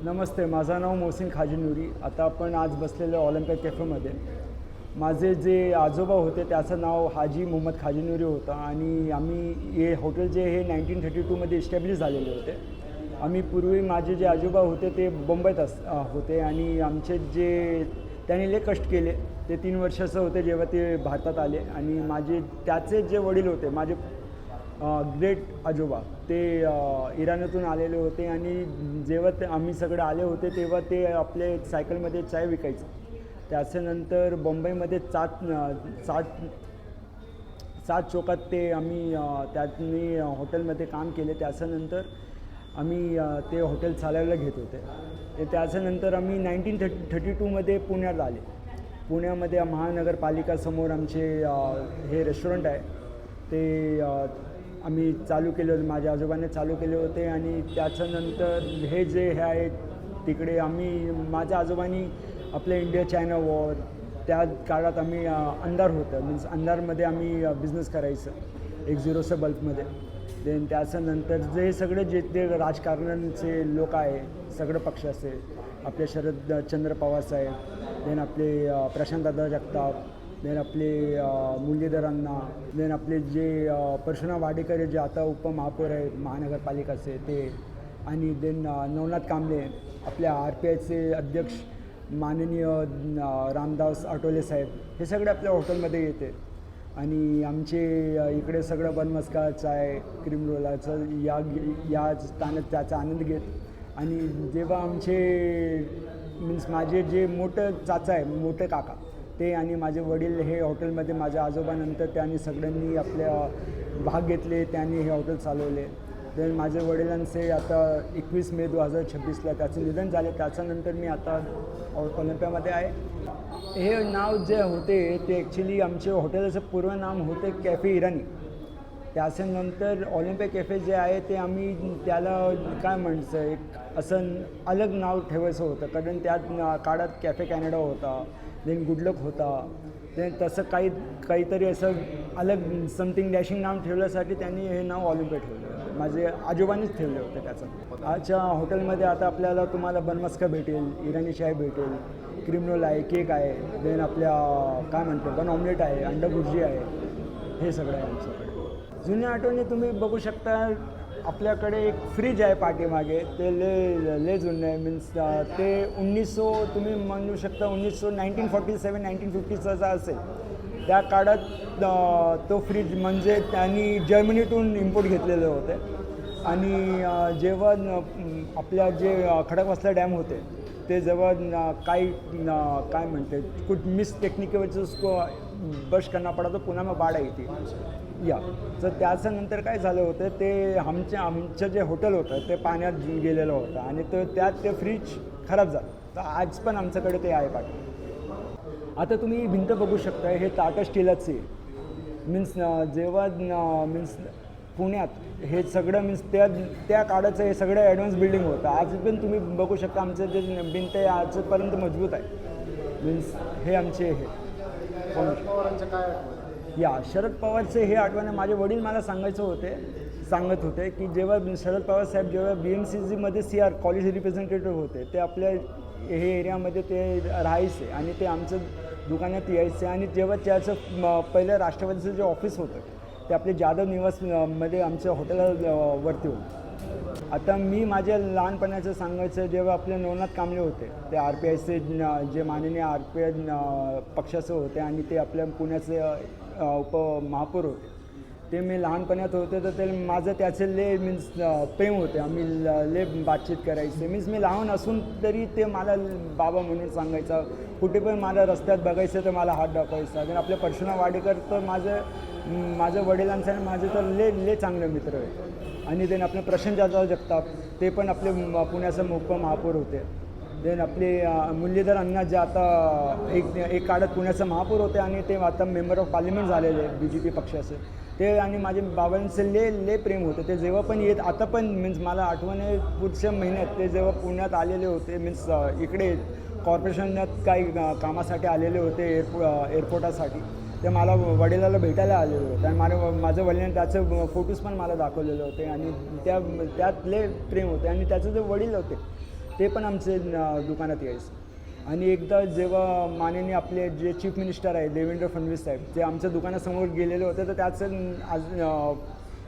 नमस्ते, माझं नाव मोहसिन खाजी नुरी. आता आपण आज बसलेलं ऑलिम्पिक कॅफेमध्ये. माझे जे आजोबा होते त्याचं नाव हाजी मोहम्मद खाजी नुरी होतं आणि आम्ही हे हॉटेल जे हे 1932मध्ये इस्टॅब्लिश झालेले होते. आम्ही पूर्वी माझे जे आजोबा होते ते मुंबईत होते आणि आमचे जे त्यांनी लय कष्ट केले. ते 3 वर्षाचं होते जेव्हा ते भारतात आले आणि माझे त्याचे जे वडील होते माझे ग्रेट आजोबा ते इराणातून आलेले होते आणि जेव्हा ते आम्ही सगळे आले होते तेव्हा ते आपले सायकलमध्ये चाय विकायचे. त्याच्यानंतर मुंबईमध्ये सात चौकात ते आम्ही त्यांनी हॉटेलमध्ये काम केले. त्याच्यानंतर आम्ही ते हॉटेल चालवायला घेत होते. त्याच्यानंतर आम्ही 1932मध्ये पुण्यात आले. पुण्यामध्ये महानगरपालिकासमोर आमचे हे रेस्टॉरंट आहे ते आम्ही चालू केले होते. माझ्या आजोबांनी चालू केले होते आणि त्याच्यानंतर हे जे हे आहे तिकडे माझ्या आजोबांनी आपल्या इंडिया चायना वॉर त्या काळात आम्ही अंधार होतं मीन्स अंधारमध्ये आम्ही बिझनेस करायचं 106 बल्बमध्ये. देन त्याच्यानंतर जे सगळे जे ते राजकारणाचे लोक आहे सगळे पक्षाचे आपले शरदचंद्र पवार साहेब, देन आपले प्रशांतदादा जगताप, देन आपले मुरलीधर अण्णा, देन आपले जे परशुराम वाडेकर जे आता उपमहापौर आहे महानगरपालिकाचे ते, आणि देन नवनाथ कांबळे आपल्या RPIचे अध्यक्ष माननीय रामदास आठवले साहेब, हे सगळे आपल्या हॉटेलमध्ये येते. आणि आमचे इकडे सगळं बनमस्का चाय क्रीम रोलाचं या स्थानात त्याचा आनंद घेत. आणि जेव्हा आमचे मीन्स माझे जे मोठं चाचा आहे मोठे काका ते आणि माझे वडील हे हॉटेलमध्ये माझ्या आजोबानंतर त्यांनी सगळ्यांनी आपल्या भाग घेतले, त्यांनी हे हॉटेल चालवले. तर माझ्या वडिलांचे आता 21 मे 2026ला त्याचं निधन झाले. त्याच्यानंतर मी आता ऑलिम्पियामध्ये आहे. हे नाव जे होते ते ॲक्च्युली आमचे हॉटेलचं पूर्व नाम होते कॅफे इराणी. त्याच्यानंतर ऑलिम्पिक कॅफे जे आहे ते आम्ही त्याला काय म्हणायचं एक असं अलग नाव ठेवायचं होतं, कारण त्या काळात कॅफे कॅनडा होता, देन गुडलक होता. ते तसं काहीतरी असं अलग समथिंग डॅशिंग नाव ठेवण्यासाठी त्यांनी हे नाव ऑलिम्पिक ठेवलं. माझे आजोबांनीच ठेवले होते त्याचं. आजच्या हॉटेलमध्ये आता आपल्याला तुम्हाला बनमस्का भेटेल, इराणी चाय भेटेल, क्रीम रोल आहे, केक आहे, देन आपल्या काय म्हणतो बन ऑमलेट आहे, अंडा भुर्जी आहे, हे सगळं आहे आमच्याकडे. जुन्या आठवणी तुम्ही बघू शकता. आपल्याकडे एक फ्रीज आहे पाठीमागे, ते ले जुनं आहे. मीन्स ते 1900 तुम्ही म्हणू शकता 1947-1950चा असेल. त्या काळात तो फ्रीज म्हणजे त्यांनी जर्मनीतून इम्पोर्ट घेतलेले होते. आणि जेव्हा आपल्या जे खडकवासला डॅम होते ते जेव्हा काय म्हणते कुछ मिस टेक्निक की वजह से उसको बश करना पड़ा तो पुन्हा मग बाढ़ आई थी या. तर त्याच्यानंतर काय झालं होतं ते आमचं जे हॉटेल होतं ते पाण्यात गेलेलं होतं आणि त्यात ते फ्रीज खराब झालं. तर आज पण आमच्याकडे ते आहे पाठी. आता तुम्ही भिंत बघू शकता, हे टाटा स्टीलचे मीन्स जेव्हा मीन्स पुण्यात हे सगळं मीन्स त्या काळाचं हे सगळं ॲडव्हान्स बिल्डिंग होतं. आज पण तुम्ही बघू शकता आमचं जे भिंत आहे आजपर्यंत मजबूत आहे. मीन्स हे आमचे हे या शरद पवारचे हे आठवण. माझे वडील मला सांगत होते की जेव्हा शरद पवार साहेब जेव्हा BMCCमध्ये CR कॉलेज रिप्रेझेंटेटिव्ह होते ते आपल्या हे एरियामध्ये ते राहायचे आणि ते आमचं दुकानात यायचे. आणि जेव्हा त्याचं पहिलं राष्ट्रवादीचं जे ऑफिस होतं ते आपले जाधव निवासमध्ये आमच्या हॉटेलवरती होतं. आता मी माझ्या लहानपणाचं सांगायचं, जेव्हा आपले नवनाथ कांबळे होते ते RPIचे जे माननीय RPI पक्षाचे होते आणि ते आपल्या पुण्याचे उपमहापौर होते. ते मी लहानपणात होते तर ते माझं त्याचे मीन्स प्रेम होते. आम्ही बातचीत करायचे. मीन्स मी लहान असून तरी ते मला बाबा म्हणून सांगायचा. कुठे पण मला रस्त्यात बघायचं तर मला हात दाखवायचा. आणि आपल्या परशुराम वाडेकर तर माझ्या वडिलांचं आणि माझे तर ले चांगले मित्र आहे. आणि देन आपले प्रशांतदादा जगताप ते पण आपले पुण्याचे उपमहापौर होते. देन आपले मुरलीधर अण्णा जे आता एक काळात पुण्याचे महापौर होते आणि ते आता मेंबर ऑफ पार्लिमेंट झालेले BJP पक्षाचे. ते आणि माझे बाबांचे ले प्रेम होते. ते जेव्हा पण आता पण मीन्स मला आठवण आहे पुढच्या महिन्यात ते जेव्हा पुण्यात आलेले होते मीन्स इकडे कॉर्पोरेशनात काही कामासाठी आलेले होते एअरपोर्टासाठी. ते मला वडिलाला भेटायला आलेले होते आणि माझ्या वडिलांनी त्याचे फोटोज पण मला दाखवलेले होते आणि त्यात लय प्रेम होते. आणि त्याचे जे वडील होते ते पण आमचे दुकानात यायचे. आणि एकदा जेव्हा माननीय आपले जे चीफ मिनिस्टर आहे देवेंद्र फडणवीस साहेब ते आमच्या दुकानासमोर गेलेले होते, तर त्याचं आज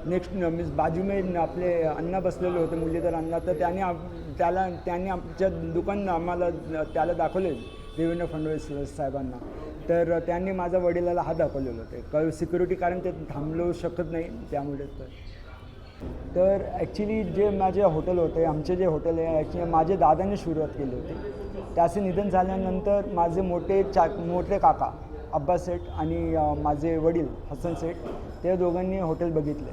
नेक्स्ट मीन्स बाजू में आपले अण्णा बसलेले होते मुरलीधर अण्णा, तर त्यांनी आमच्या दुकान आम्हाला त्याला दाखवले देवेंद्र फडणवीस साहेबांना. तर त्यांनी माझ्या वडिलाला हात दाखवलेले होते सिक्युरिटी, कारण ते थांबलो शकत नाही त्यामुळे. तर ॲक्च्युली जे माझे हॉटेल होते, आमचे जे हॉटेल आहे ॲक्च्युली माझे दादांनी सुरुवात केली होती. त्याचे निधन झाल्यानंतर माझे मोठे काका अब्बास सेठ आणि माझे वडील हसन सेठ ते दोघांनी हॉटेल बघितले.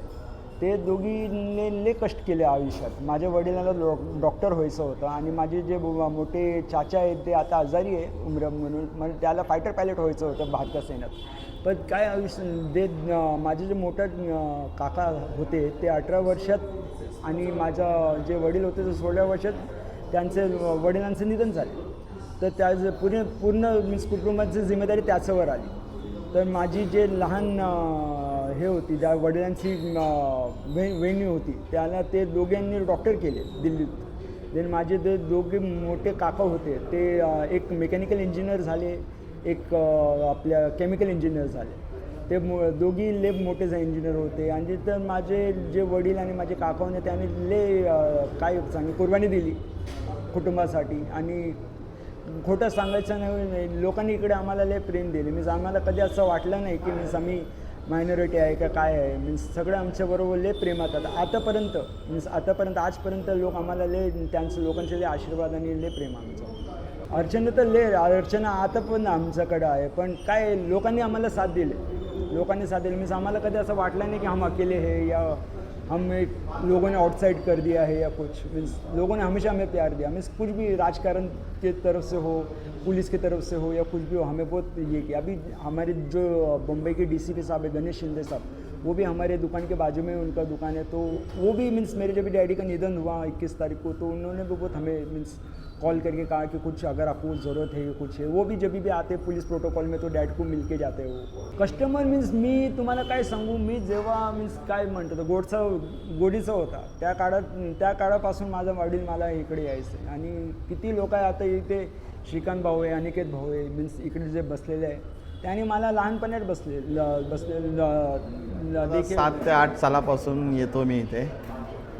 ते दोघींनी लय कष्ट केले आयुष्यात. माझ्या वडिलांना डॉक्टर व्हायचं होतं आणि माझे जे मोठे चाचा आहेत ते आता आजारी आहे उमर म्हणून, म्हणजे त्याला फायटर पायलट व्हायचं होतं भारतीय सैन्यात. पण काय आयुष्य माझे जे मोठे काका होते ते 18 वर्षात आणि माझा जे वडील होते ते 16 वर्षात त्यांचे वडिलांचं निधन झाले. तर त्या पूर्ण मीन्स कुटुंबाची जिम्मेदारी त्याच्यावर आली. तर माझी जे लहान हे होती, ज्या वडिलांची वहिनी होती त्याला ते दोघांनी डॉक्टर केले दिल्लीत. देन माझे ते दोघे मोठे काका होते ते एक मेकॅनिकल इंजिनियर झाले, एक आपल्या केमिकल इंजिनियर झाले. ते दोघी मोठे इंजिनियर होते. आणि तर माझे जे वडील आणि माझे काका होते त्यांनी काय चांगली कुर्बानी दिली कुटुंबासाठी. आणि खोटं सांगायचं नाही, लोकांनी इकडे आम्हाला लय प्रेम दिले. मीन्स आम्हाला कधी असं वाटलं नाही की मीन्स आम्ही मायनॉरिटी आहे का काय आहे. मीन्स सगळं आमच्याबरोबर लय प्रेमात आतापर्यंत आजपर्यंत लोक आम्हाला त्यांचं लोकांचे लय आशीर्वाद आणि लय प्रेम आमचं. अर्चना आता पण आमच्याकडं आहे, पण काय लोकांनी आम्हाला साथ दिली. मीन्स आम्हाला कधी असं वाटलं नाही की हम अकेले है या लोगों ने आउटसाइड कर दिया है या कुछ. मीन्स लोगों ने हमेशा हमें प्यार दिया. मीन्स कुछ भी राजकारण के तरफ से हो, पुलिस की तरफ से हो या कुछ भी हो, हमें बहुत ये किया. अभी हमारे जो बम्बई के DCP साहब है गणेश शिंदे साहब, वो भी हमारे दुकान के बाजू में उनका दुकान है. तो वो भी मीन्स मेरे जब डैडी का निधन हुआ 21 तारीख को, तो उन्होंने भी बहुत हमें मीन्स कॉल करके कहा कि कुछ अगर आपको ज़रूरत है कुछ है. वो भी जब भी आते पुलिस प्रोटोकॉल में तो डॅड को मिलके जाते हो. कस्टमर मीन्स मी तुम्हाला काय सांगू, मी जेव्हा मीन्स काय म्हणतो गोडीचा होता त्या काळापासून माझा वडील मला इकडे यायचं. आणि किती लोक आहे आता इथे, श्रीकांत भाऊ आहे, अनिकेत भाऊ आहे, मीन्स इकडे जे बसलेले आहे त्यांनी मला लहानपणात बसले 7 ते 8 सालापासून येतो मी इथे.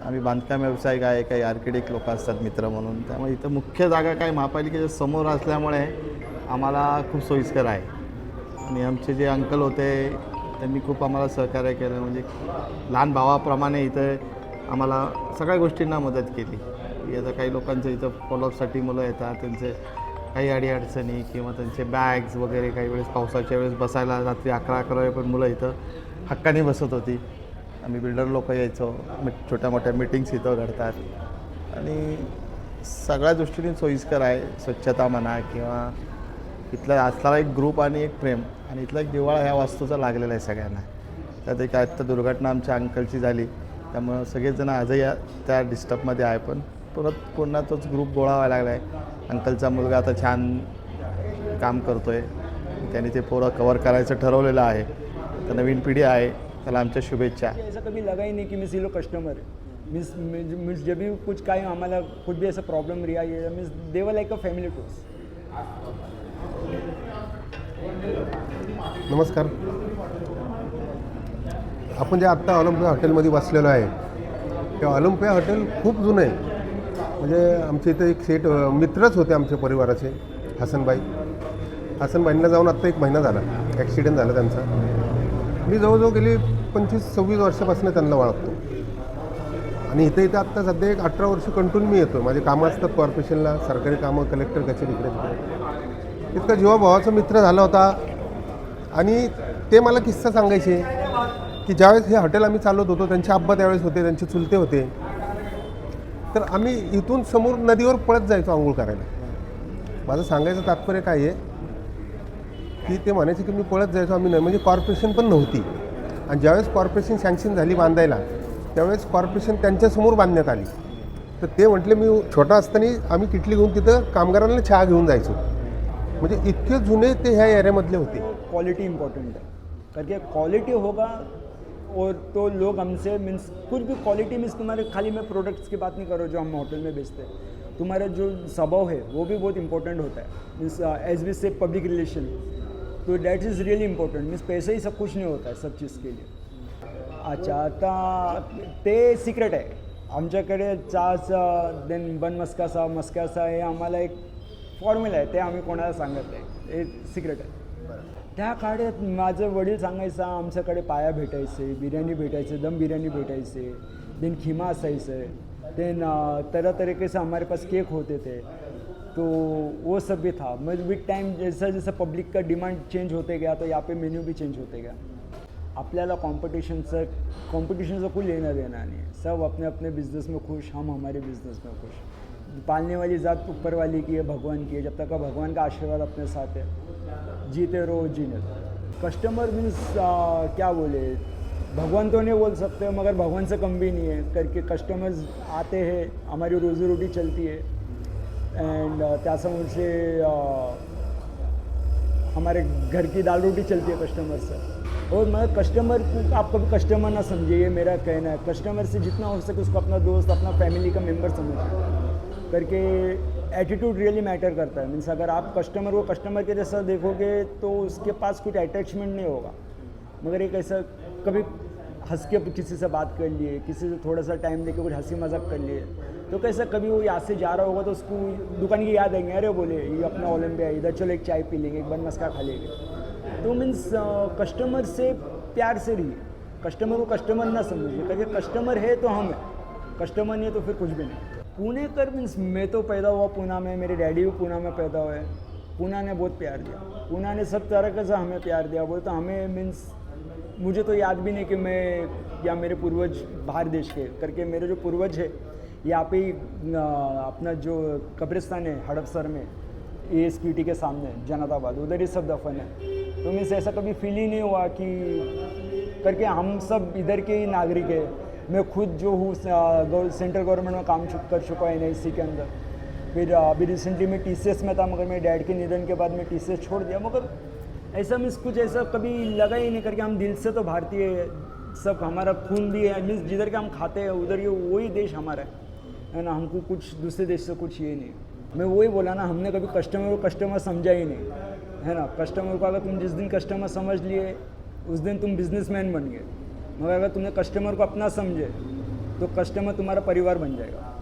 आम्ही बांधकाम व्यावसायिक आहे, काही आर्किटेक्ट लोक असतात मित्र म्हणून. त्यामुळे इथं मुख्य जागा काय महापालिकेच्या समोर असल्यामुळे आम्हाला खूप सोयीस्कर आहे. आणि आमचे जे अंकल होते त्यांनी खूप आम्हाला सहकार्य केलं. म्हणजे लहान भावाप्रमाणे इथं आम्हाला सगळ्या गोष्टींना मदत केली. आता काही लोकांचं इथं फॉलोअपसाठी मुलं येतात, त्यांचे काही अडीअडचणी किंवा त्यांचे बॅग्स वगैरे काही वेळेस पावसाच्या वेळेस बसायला रात्री 11-11 वाजेपर्यंत मुलं इथं हक्काने बसत होती. आम्ही बिल्डर लोक यायचो, छोट्या मोठ्या मीटिंग्स इथं घडतात. आणि सगळ्या दृष्टीने सोयीस्कर आहे. स्वच्छता म्हणा किंवा इथला असणारा एक ग्रुप आणि एक प्रेम आणि इथला एक जिव्हाळा ह्या वास्तूचा लागलेला आहे सगळ्यांना. त्यात एक आत्ता दुर्घटना आमच्या अंकलची झाली, त्यामुळं सगळेजण आजही त्या डिस्टर्बमध्ये आहे. पण पुन्हा तोच ग्रुप गोळा व्हायला लागला आहे. अंकलचा मुलगा आता छान काम करतो आहे, त्याने ते पोरं कवर करायचं ठरवलेलं आहे. तर नवीन पिढी आहे, त्याला आमच्या शुभेच्छा. ऐसा कभी लगा ही नहीं कि मीन्स ये लोग कस्टमर है. मीन्स जब भी कुछ काय आम्हाला कुछ भी ऐसा प्रॉब्लम रिया ये means they were like a family to us. नमस्कार. आपण जे आत्ता ऑलिम्पिया हॉटेलमध्ये बसलेलो आहे, ते ऑलिम्पिया हॉटेल खूप जुनं आहे. म्हणजे आमच्या इथे एक सेट मित्रच होते आमच्या परिवाराचे, हसनबाईंना जाऊन आत्ता 1 महिना झाला. ॲक्सिडेंट झाला त्यांचा. मी जवळजवळ गेली 25-26 वर्षापासून त्यांना ओळखतो. आणि इथे आत्ता सध्या एक 18 वर्ष कंटिन्यू मी येतो. माझे कामं असतात कॉर्पोरेशनला, सरकारी कामं, कलेक्टर कचेरी इकडे तिकडे. इतका जीवाभावाचा मित्र झाला होता. आणि ते मला किस्सा सांगायचे की ज्यावेळेस हे हॉटेल आम्ही चालवत होतो, त्यांचे आब्बा त्यावेळेस होते, त्यांचे चुलते होते. तर आम्ही इथून समोर नदीवर पळत जायचो आंघोळ करायला. माझं सांगायचं तात्पर्य काय आहे की ते म्हणायचे की मी पळत जायचो, आम्ही नाही. म्हणजे कॉर्पोरेशन पण नव्हती. आणि ज्यावेळेस कॉर्पोरेशन सँक्शन झाली बांधायला, त्यावेळेस कॉर्पोरेशन त्यांच्यासमोर बांधण्यात आली. तर ते म्हटले मी छोटा असताना आम्ही किटली घेऊन तिथं कामगारांना चहा घेऊन जायचो. म्हणजे इतके जुने ते ह्या एरियामधले होते. क्वालिटी इंपॉर्टेंट है, करके क्वालिटी होगा और तो लोग हमसे मीन्स कुछ भी क्वालिटी मीन्स तुम्हारे खाली मैं प्रोडक्ट्स की बात नहीं कर रहा हूँ जो हम होटल में बेचते हैं. तुम्हारा जो स्वभाव है वो भी बहुत इंपॉर्टेंट होता है, means as we say public relation, तो that is really important. Means पैसा ही सब कुछ नहीं होता है सब चीज़ के लिए. अच्छा, आता ते सिक्रेट आहे आमच्याकडे. चहाचं देन बन मस्कासा हे आम्हाला एक फॉर्म्युला आहे, ते आम्ही कोणाला सांगत नाही, हे सिक्रेट आहे. त्या काळात माझं वडील सांगायचं आमच्याकडे पाया भेटायचे, बिर्याणी भेटायचे, दम बिर्याणी भेटायचे, देन खिमा असायचं, देन तरह तरीके से हमारे पास केक होते थे, तो वो सब भी था. मैं विथ टाइम जैसा जैसा पब्लिक का डिमांड चेंज होते गया तो यहाँ पे मेन्यू भी चेंज होते गया. आपल्याला कॉम्पिटिशनचं कोई लेना देना नहीं है. सब अपने अपने बिजनेस में खुश, हम हमारे बिजनेस में खुश. पालने वाली ज़ात ऊपर वाली की है, भगवान की है. जब तक का भगवान का आशीर्वाद अपने साथ है, जीते रहो जीने दो. कस्टमर मीन्स क्या बोले, भगवान तो नहीं बोल सकते मगर भगवान से कम भी नहीं है करके कस्टमर्स आते हैं, हमारी रोज़ी रोटी चलती है. एंड त्यासमोर से हमारे घर की दाल रोटी चलती है कस्टमर से. और मैं कस्टमर को, आप कभी कस्टमर ना समझिए, ये मेरा कहना है. कस्टमर से जितना हो सके उसको अपना दोस्त, अपना फैमिली का मेम्बर समझिए करके. एटीट्यूड रियली मैटर करता है. मीन्स अगर आप कस्टमर को कस्टमर के जैसा देखोगे तो उसके पास कुछ अटैचमेंट नहीं होगा, मगर एक ऐसा कभी हंस के किसी से बात कर लिए, किसी से थोड़ा सा टाइम लेके कुछ हंसी मजाक कर लिए, तो कैसा कभी वो यहाँ से जा रहा होगा तो उसको दुकान की याद आएंगे, अरे बोले ये अपना ओलंपिया, इधर चलो एक चाय पी लेंगे, एक बन मस्का खा लेंगे. तो मीन्स कस्टमर से प्यार से रहिए, कस्टमर को कस्टमर ना समझिए, क्योंकि कस्टमर है तो हम हैं, कस्टमर नहीं है तो फिर कुछ भी नहीं. पुणे कर मीन्स मैं तो पैदा हुआ पूना में, मेरे डैडी भी पूना में पैदा हुए. पूना ने बहुत प्यार दिया, पूना ने सब तरह का हमें प्यार दिया. बोले तो हमें मीन्स मुझे तो याद भी नहीं कि मैं या मेरे पूर्वज बाहर देश के करके. मेरे जो पूर्वज है यहाँ पे ही अपना जो कब्रिस्तान है हड़पसर में, ASPT के सामने जनाताबाद, उधर ही सब दफन है. तो मीन्स ऐसा कभी फील ही नहीं हुआ कि करके हम सब इधर के ही नागरिक है. मैं खुद जो हूँ सेंट्रल गवर्नमेंट में काम कर चुका है NIC के अंदर. फिर अभी रिसेंटली मैं TCS में था, मगर मेरे डैड के निधन के बाद मैं TCS छोड़ दिया. मगर ऐसा मीन्स कुछ ऐसा कभी लगा ही नहीं करके. हम दिल से तो भारतीय है, सब हमारा खून भी है. मीन्स जिधर के हम खाते हैं उधर ये वही देश हमारा है ना. हमको कुछ दूसरे देश से कुछ ये नहीं. मैं वही बोला ना, हमने कभी कस्टमर को कस्टमर समझा ही नहीं है ना. कस्टमर को अगर तुम जिस दिन कस्टमर समझ लिए उस दिन तुम बिजनेसमैन बन गए, मगर अगर तुमने कस्टमर को अपना समझे तो कस्टमर तुम्हारा परिवार बन जाएगा.